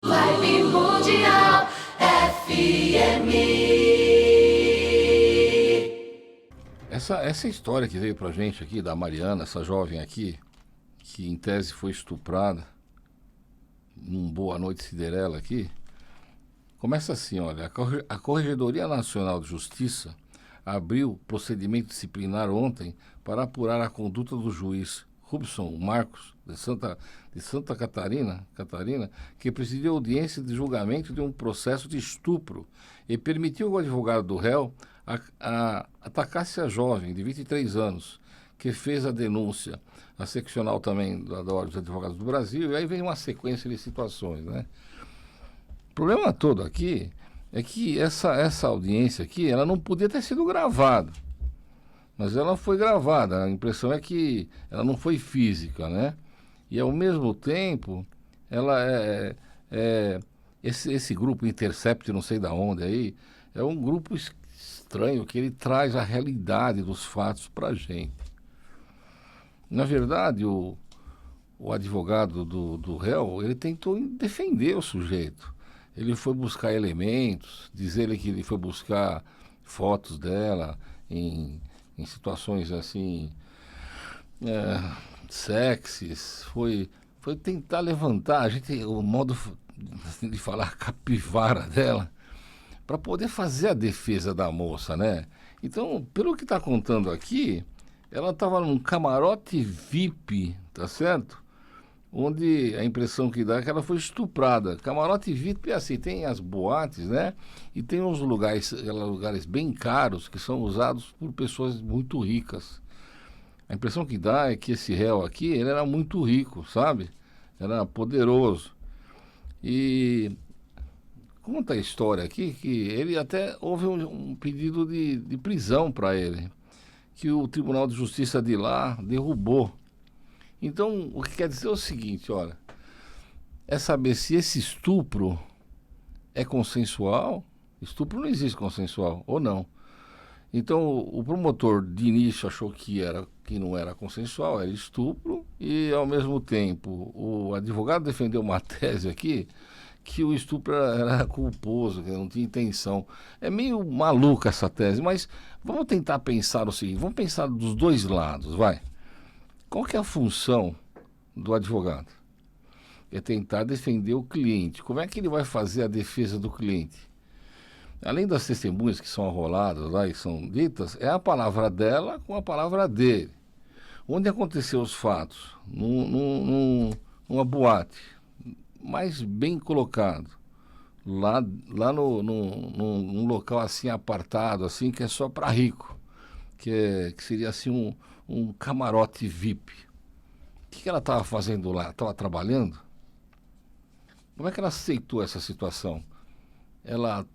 Vibe Mundial FM. Essa história que veio pra gente aqui, da Mariana, essa jovem aqui, que em tese foi estuprada, num Boa Noite Cinderela aqui, começa assim, olha, a Corregedoria Nacional de Justiça abriu procedimento disciplinar ontem para apurar a conduta do juiz Rubson Marcos, de Santa Catarina, que presidiu a audiência de julgamento de um processo de estupro e permitiu ao advogado do réu atacasse a jovem de 23 anos, que fez a denúncia, a seccional também da Ordem dos Advogados do Brasil, e aí vem uma sequência de situações, né? O problema todo aqui é que essa audiência aqui, ela não podia ter sido gravada, mas ela foi gravada. A impressão é que ela não foi física, né? E ao mesmo tempo, ela esse grupo Intercept, não sei da onde aí, é um grupo estranho que ele traz a realidade dos fatos para a gente. Na verdade, o advogado do réu, ele tentou defender o sujeito. Ele foi buscar elementos, dizer que ele foi buscar fotos dela em situações assim, sexys, foi tentar levantar o modo de falar capivara dela, para poder fazer a defesa da moça, né? Então, pelo que está contando aqui, ela estava num camarote VIP, tá certo? Onde a impressão que dá é que ela foi estuprada. Camarote VIP é assim, tem as boates, né? E tem uns lugares bem caros que são usados por pessoas muito ricas. A impressão que dá é que esse réu aqui, ele era muito rico, sabe? Era poderoso. E conta a história aqui que ele até houve um pedido de prisão para ele, que o Tribunal de Justiça de lá derrubou. Então, o que quer dizer é o seguinte, olha, é saber se esse estupro é consensual. Estupro não existe consensual, ou não. Então, o promotor de início achou que não era consensual, era estupro, e ao mesmo tempo o advogado defendeu uma tese aqui que o estupro era culposo, que não tinha intenção. É meio maluca essa tese, mas vamos tentar pensar o seguinte, vamos pensar dos dois lados, vai. Qual que é a função do advogado? É tentar defender o cliente. Como é que ele vai fazer a defesa do cliente? Além das testemunhas que são arroladas lá e são ditas, é a palavra dela com a palavra dele. Onde aconteceu os fatos? Numa boate, mais bem colocado. Lá num local assim apartado, assim, que é só para rico. Que seria assim um camarote VIP. O que ela estava fazendo lá? Estava trabalhando? Como é que ela aceitou essa situação? Ela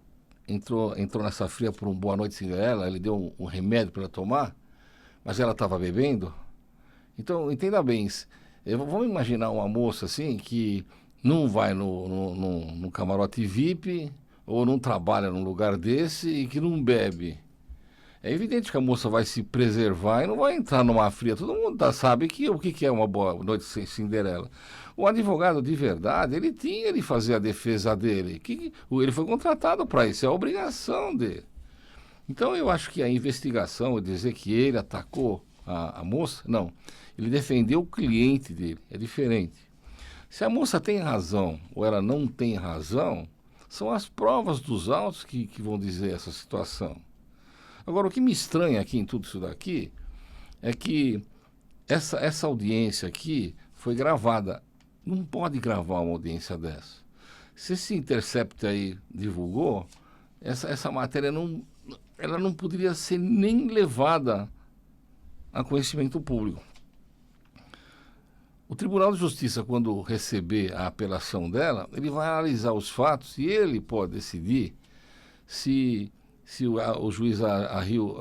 entrou nessa fria por um Boa Noite Cinderela, ele deu um remédio para ela tomar, mas ela estava bebendo? Então, entenda bem, vamos imaginar uma moça assim que não vai no camarote VIP ou não trabalha num lugar desse e que não bebe. É evidente que a moça vai se preservar e não vai entrar numa fria. Todo mundo sabe o que é uma Boa Noite Cinderela. O advogado de verdade, ele tinha de fazer a defesa dele. Ele foi contratado para isso, é a obrigação dele. Então eu acho que a investigação, dizer que ele atacou a moça, não. Ele defendeu o cliente dele, é diferente. Se a moça tem razão ou ela não tem razão, são as provas dos autos que vão dizer essa situação. Agora, o que me estranha aqui em tudo isso daqui é que essa audiência aqui foi gravada. Não pode gravar uma audiência dessa. Se esse Intercept aí divulgou, essa matéria ela não poderia ser nem levada a conhecimento público. O Tribunal de Justiça, quando receber a apelação dela, ele vai analisar os fatos e ele pode decidir se o juiz agiu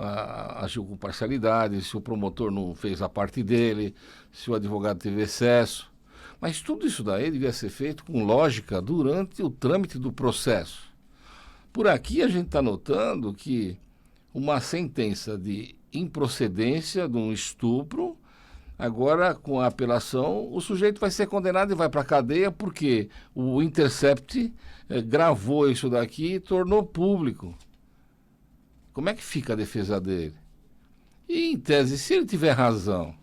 com parcialidade, se o promotor não fez a parte dele, se o advogado teve excesso. Mas tudo isso daí devia ser feito com lógica durante o trâmite do processo. Por aqui a gente está notando que uma sentença de improcedência de um estupro Agora, com a apelação, o sujeito vai ser condenado e vai para a cadeia porque o Intercept gravou isso daqui e tornou público. Como é que fica a defesa dele? E, em tese, se ele tiver razão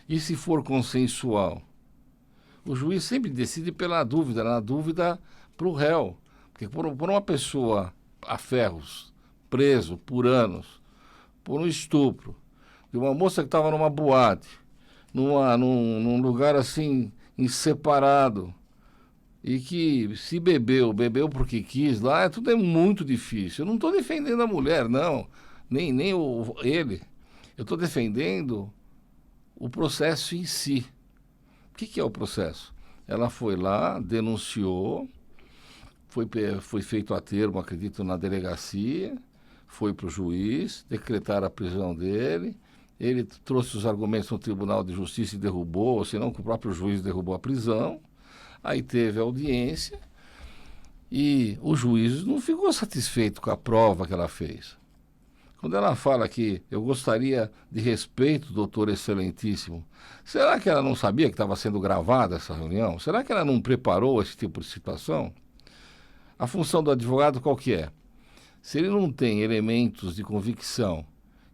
e se for consensual, o juiz sempre decide pela dúvida, na dúvida para o réu. Porque por uma pessoa a ferros, preso por anos, por um estupro, de uma moça que estava numa boate, num lugar assim, separado, e que se bebeu porque quis lá, tudo é muito difícil. Eu não estou defendendo a mulher, não, nem ele. Eu estou defendendo o processo em si. O que é o processo? Ela foi lá, denunciou, foi feito a termo, acredito, na delegacia, foi para o juiz, decretaram a prisão dele, ele trouxe os argumentos no Tribunal de Justiça e derrubou, ou senão que o próprio juiz derrubou a prisão, aí teve a audiência e o juiz não ficou satisfeito com a prova que ela fez. Quando ela fala que eu gostaria de respeito, doutor excelentíssimo, será que ela não sabia que estava sendo gravada essa reunião? Será que ela não preparou esse tipo de situação? A função do advogado qual que é? Se ele não tem elementos de convicção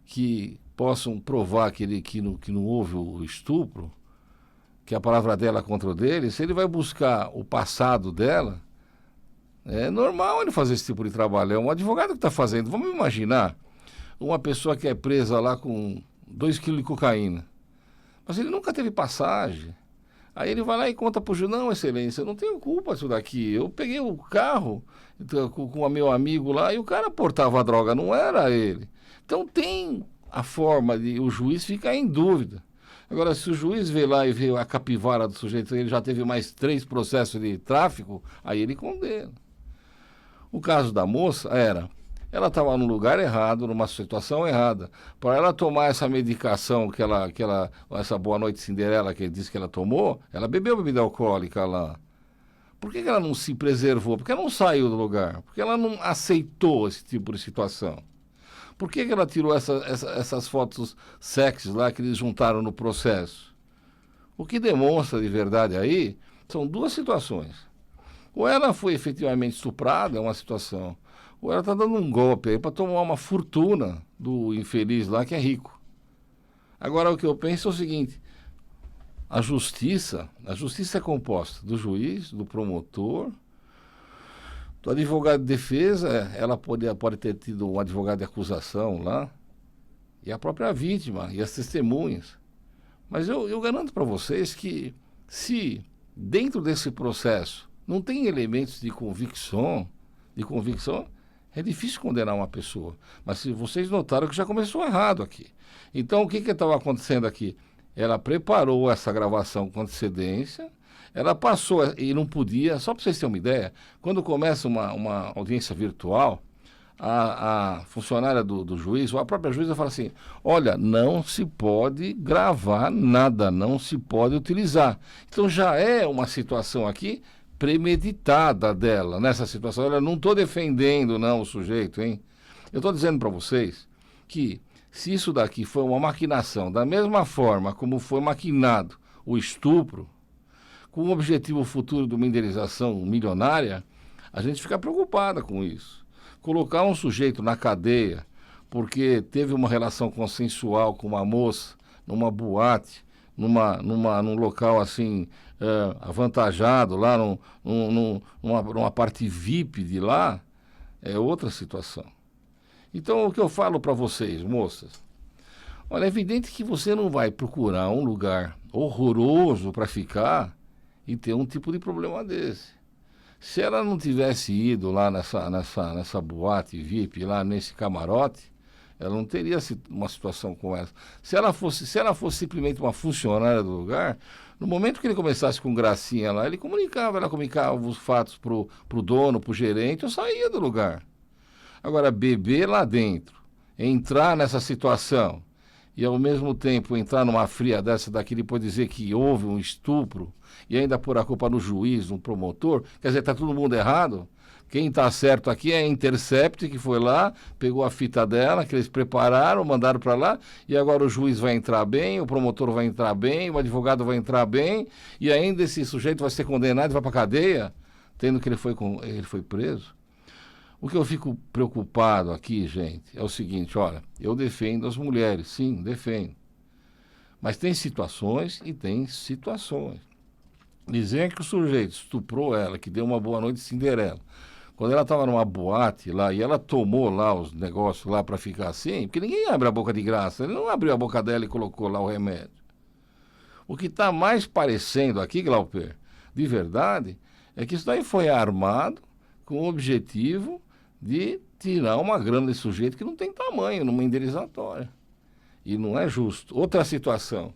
que possam provar que não houve o estupro, que a palavra dela é contra o dele, se ele vai buscar o passado dela, é normal ele fazer esse tipo de trabalho. É um advogado que está fazendo. Vamos imaginar uma pessoa que é presa lá com 2 quilos de cocaína. Mas ele nunca teve passagem. Aí ele vai lá e conta para o juiz, não, excelência, eu não tenho culpa disso daqui. Eu peguei o carro com o meu amigo lá e o cara portava a droga, não era ele. Então tem a forma de o juiz ficar em dúvida. Agora, se o juiz vê lá e vê a capivara do sujeito, ele já teve mais 3 processos de tráfico, aí ele condena. O caso da moça ela estava no lugar errado, numa situação errada. Para ela tomar essa medicação essa Boa Noite Cinderela que ele disse que ela tomou, ela bebeu bebida alcoólica lá. Por que ela não se preservou? Porque ela não saiu do lugar? Porque ela não aceitou esse tipo de situação? Por que ela tirou essas fotos sexys lá que eles juntaram no processo? O que demonstra de verdade aí são 2 situações. Ou ela foi efetivamente estuprada, é uma situação, ou ela está dando um golpe aí para tomar uma fortuna do infeliz lá que é rico. Agora, o que eu penso é o seguinte, a justiça é composta do juiz, do promotor, do advogado de defesa, ela pode ter tido um advogado de acusação lá, e a própria vítima, e as testemunhas. Mas eu garanto para vocês que se dentro desse processo não tem elementos de convicção, é difícil condenar uma pessoa. Mas se vocês notaram que já começou errado aqui. Então, o que estava acontecendo aqui? Ela preparou essa gravação com antecedência, ela passou e não podia, só para vocês terem uma ideia, quando começa uma audiência virtual, a funcionária do juiz, ou a própria juíza fala assim, olha, não se pode gravar nada, não se pode utilizar. Então já é uma situação aqui premeditada dela, nessa situação. Olha, não estou defendendo não o sujeito, hein? Eu estou dizendo para vocês que se isso daqui foi uma maquinação, da mesma forma como foi maquinado o estupro, com o objetivo futuro de uma indenização milionária, a gente fica preocupada com isso. Colocar um sujeito na cadeia porque teve uma relação consensual com uma moça numa boate, num local assim avantajado, lá numa parte VIP de lá, é outra situação. Então, o que eu falo para vocês, moças, olha, é evidente que você não vai procurar um lugar horroroso para ficar e ter um tipo de problema desse. Se ela não tivesse ido lá nessa boate VIP, lá nesse camarote, ela não teria uma situação como essa. Se ela fosse simplesmente uma funcionária do lugar, no momento que ele começasse com gracinha lá, ela comunicava os fatos pro dono, pro gerente, eu saía do lugar. Agora, beber lá dentro, entrar nessa situação e ao mesmo tempo entrar numa fria dessa daqui, depois dizer que houve um estupro e ainda pôr a culpa no juiz, no promotor, quer dizer, está todo mundo errado? Quem está certo aqui é a Intercept, que foi lá, pegou a fita dela, que eles prepararam, mandaram para lá, e agora o juiz vai entrar bem, o promotor vai entrar bem, o advogado vai entrar bem, e ainda esse sujeito vai ser condenado e vai para a cadeia, tendo que ele foi preso. O que eu fico preocupado aqui, gente, é o seguinte, olha, eu defendo as mulheres, sim, defendo. Mas tem situações e tem situações. Dizer que o sujeito estuprou ela, que deu uma boa noite de Cinderela, quando ela estava numa boate lá e ela tomou lá os negócios lá para ficar assim, porque ninguém abre a boca de graça, ele não abriu a boca dela e colocou lá o remédio. O que está mais parecendo aqui, Glauber, de verdade, é que isso daí foi armado com o objetivo de tirar uma grana desse sujeito que não tem tamanho numa indenizatória. E não é justo. Outra situação,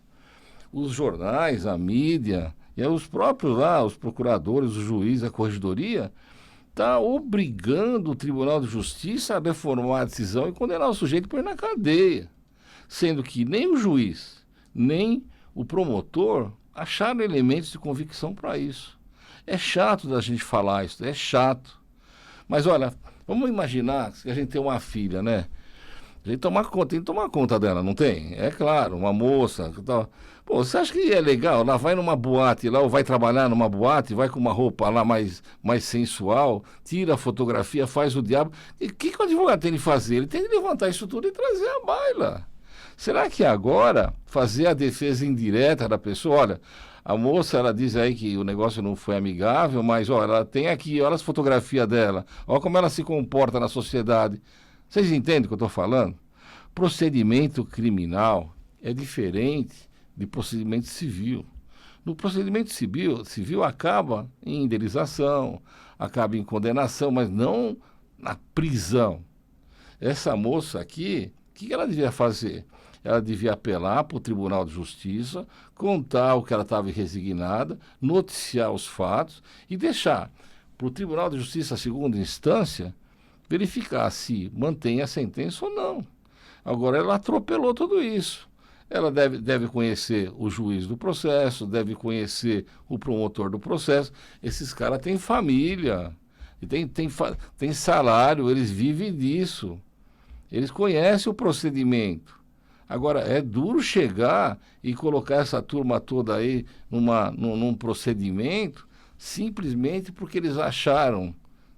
os jornais, a mídia, e os próprios lá, os procuradores, os juízes, a corregedoria, está obrigando o Tribunal de Justiça a reformar a decisão e condenar o sujeito por ir na cadeia. Sendo que nem o juiz, nem o promotor acharam elementos de convicção para isso. É chato da gente falar isso, é chato. Mas olha, vamos imaginar que a gente tem uma filha, né? A gente tem que tomar conta dela, não tem? É claro, uma moça. Tal. Pô, você acha que é legal? Ela vai numa boate lá, ou vai trabalhar numa boate, vai com uma roupa lá mais sensual, tira a fotografia, faz o diabo. E o que o advogado tem de fazer? Ele tem de levantar isso tudo e trazer a baila. Será que agora fazer a defesa indireta da pessoa? Olha, a moça, ela diz aí que o negócio não foi amigável, mas olha, ela tem aqui, olha as fotografias dela, olha como ela se comporta na sociedade. Vocês entendem o que eu estou falando? Procedimento criminal é diferente de procedimento civil. No procedimento civil acaba em indenização, acaba em condenação, mas não na prisão. Essa moça aqui, o que ela devia fazer? Ela devia apelar para o Tribunal de Justiça, contar o que ela estava resignada, noticiar os fatos e deixar para o Tribunal de Justiça, segunda instância, verificar se mantém a sentença ou não. Agora, ela atropelou tudo isso. Ela deve conhecer o juiz do processo, deve conhecer o promotor do processo. Esses caras têm família, tem salário, eles vivem disso. Eles conhecem o procedimento. Agora, é duro chegar e colocar essa turma toda aí num procedimento simplesmente porque eles acharam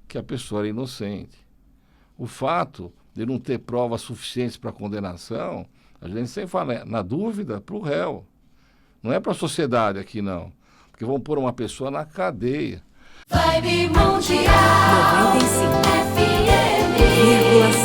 que a pessoa era inocente. O fato de não ter provas suficientes para condenação, a gente sempre fala, na dúvida, para o réu. Não é para a sociedade aqui, não. Porque vão pôr uma pessoa na cadeia. Vibe Mundial 95,7.